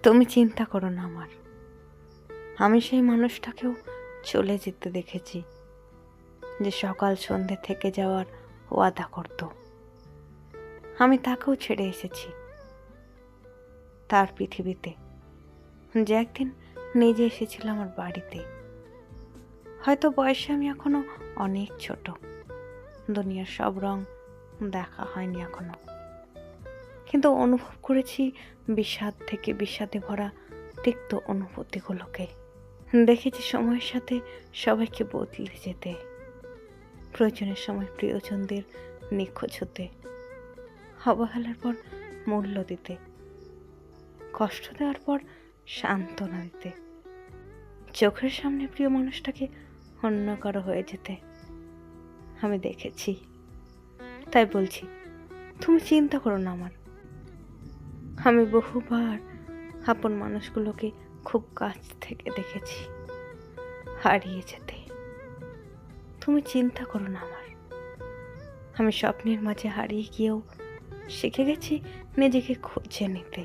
তুমি চিন্তা করো না আমার। আমি সেই মানুষটাকেও চলে যেতে দেখেছি, যে সকাল সন্ধ্যে থেকে যাওয়ার ওয়াদা করত। আমি তাকেও ছেড়ে এসেছি তার পৃথিবীতে, যে একদিন নিজে এসেছিল আমার বাড়িতে। হয়তো বয়সে আমি এখনো অনেক ছোট, দুনিয়ার সব রং দেখা হয়নি এখনো, কিন্তু অনুভব করেছি বিষাদ থেকে বিষাদে ভরা তিক্ত অনুভূতিগুলোকে। দেখেছি সময়ের সাথে সবাইকে বদলে যেতে, প্রয়োজনের সময় প্রিয়জনদের নিখোঁজ হতে, অবহেলার পর মূল্য দিতে, কষ্ট দেওয়ার পর সান্ত্বনা দিতে, চোখের সামনে প্রিয় মানুষটাকে অন্য কারো হয়ে যেতে আমি দেখেছি। তাই বলছি, তুমি চিন্তা করো না আমার। আমি বহুবার আপন মানুষগুলোকে খুব কাছ থেকে দেখেছি হারিয়ে যেতে। তুমি চিন্তা করো না আমার। আমি স্বপ্নের মাঝে হারিয়ে গিয়েও শিখে গেছি নিজেকে খুঁজে নিতে।